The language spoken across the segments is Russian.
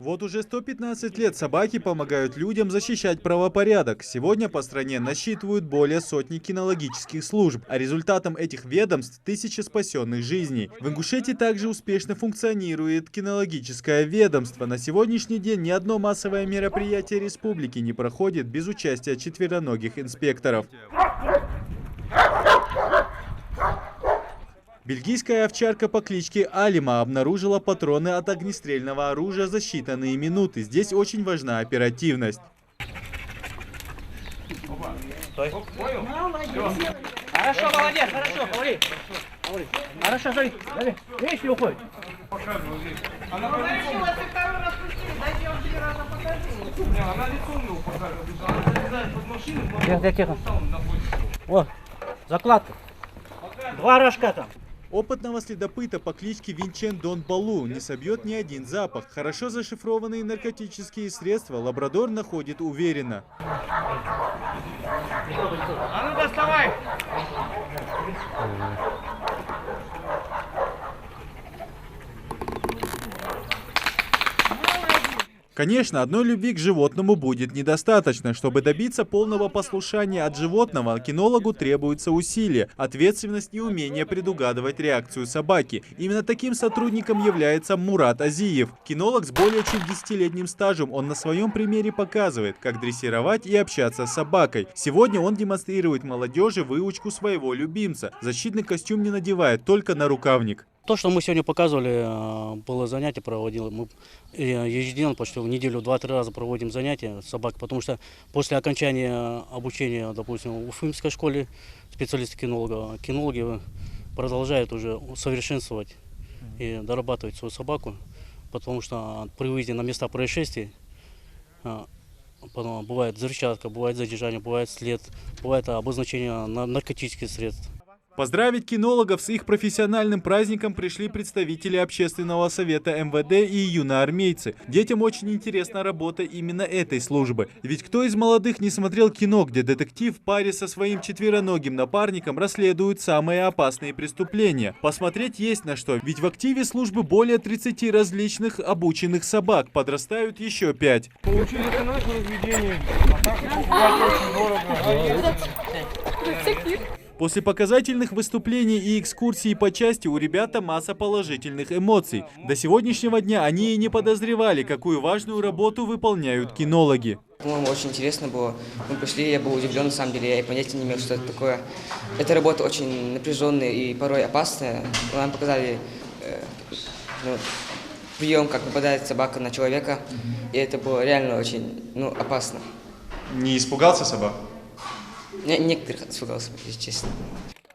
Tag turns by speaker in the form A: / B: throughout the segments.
A: Вот уже 115 лет собаки помогают людям защищать правопорядок. Сегодня по стране насчитывают более сотни кинологических служб, а результатом этих ведомств – тысячи спасенных жизней. В Ингушетии также успешно функционирует кинологическое ведомство. На сегодняшний день ни одно массовое мероприятие республики не проходит без участия четвероногих инспекторов. Бельгийская овчарка по кличке Алима обнаружила патроны от огнестрельного оружия за считанные минуты. Здесь очень важна оперативность.
B: Хорошо, молодец, хорошо, говори. Хорошо, смотри, видишь, не уходит.
C: Она второй раз пустили, дайте я вам 3 раза покажу. Не, она лицом его покажет. Она залезает под машину,
B: Тихо. О, закладка. 2 рожка там.
A: Опытного следопыта по кличке Винчен Дон Балу не собьет ни один запах. Хорошо зашифрованные наркотические средства лабрадор находит уверенно.
C: А ну доставай!
A: Конечно, одной любви к животному будет недостаточно. Чтобы добиться полного послушания от животного, кинологу требуются усилия, ответственность и умение предугадывать реакцию собаки. Именно таким сотрудником является Мурат Азиев. Кинолог с более чем 10-летним стажем. Он на своем примере показывает, как дрессировать и общаться с собакой. Сегодня он демонстрирует молодежи выучку своего любимца. Защитный костюм не надевает, только нарукавник.
B: То, что мы сегодня показывали, было занятие, проводили. Мы ежедневно, почти в неделю 2-3 раза проводим занятия с собакой, потому что после окончания обучения, допустим, в Уфимской школе специалисты-кинолога, кинологи продолжают уже усовершенствовать и дорабатывать свою собаку, потому что при выезде на места происшествий потом бывает взрывчатка, бывает задержание, бывает след, бывает обозначение наркотических средств.
A: Поздравить кинологов с их профессиональным праздником пришли представители Общественного совета МВД и юноармейцы. Детям очень интересна работа именно этой службы. Ведь кто из молодых не смотрел кино, где детектив в паре со своим четвероногим напарником расследует самые опасные преступления? Посмотреть есть на что, ведь в активе службы более 30 различных обученных собак, подрастают еще 5.
C: Получили домашнее разведение, а так покупать очень дорого.
A: После показательных выступлений и экскурсий по части у ребята масса положительных эмоций. До сегодняшнего дня они и не подозревали, какую важную работу выполняют кинологи.
D: По-моему, очень интересно было. Мы пришли, я был удивлен, на самом деле, я и понятия не имел, что это такое. Эта работа очень напряженная и порой опасная. Нам показали прием, как нападает собака на человека, и это было реально очень опасно.
A: Не испугался собак?
D: Некоторых испугался, если честно.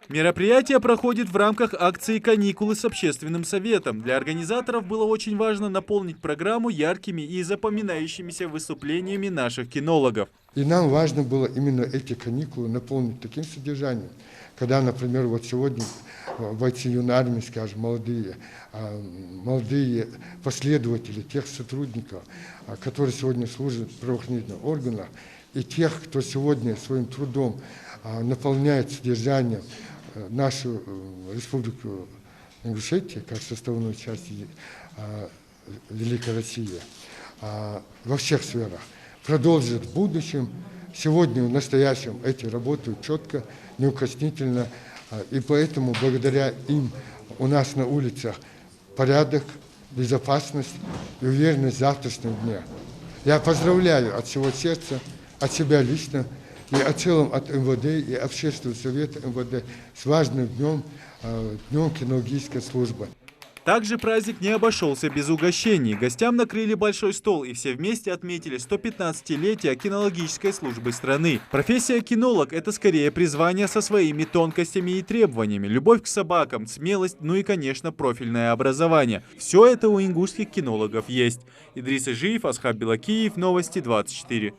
A: Мероприятие проходит в рамках акции «Каникулы с общественным советом». Для организаторов было очень важно наполнить программу яркими и запоминающимися выступлениями наших кинологов.
E: И нам важно было именно эти каникулы наполнить таким содержанием, когда, например, вот сегодня бойцы юной армии, скажем, молодые последователи тех сотрудников, которые сегодня служат в правоохранительных органах, и тех, кто сегодня своим трудом наполняет содержанием нашу республику Ингушетия, как составную часть Великой России, во всех сферах, продолжит в будущем. Сегодня, в настоящем, эти работают четко, неукоснительно, и поэтому благодаря им у нас на улицах порядок, безопасность и уверенность в завтрашнем дне. Я поздравляю от всего сердца, от себя лично и от целом от МВД и Общественного совета МВД с важным днем, днем кинологической службы.
A: Также праздник не обошелся без угощений. Гостям накрыли большой стол, и все вместе отметили 115-летие кинологической службы страны. Профессия кинолог – это скорее призвание со своими тонкостями и требованиями. Любовь к собакам, смелость, ну и, конечно, профильное образование. Все это у ингушских кинологов есть. Идрис Ижиев, Асхаб Белакиев, Новости 24.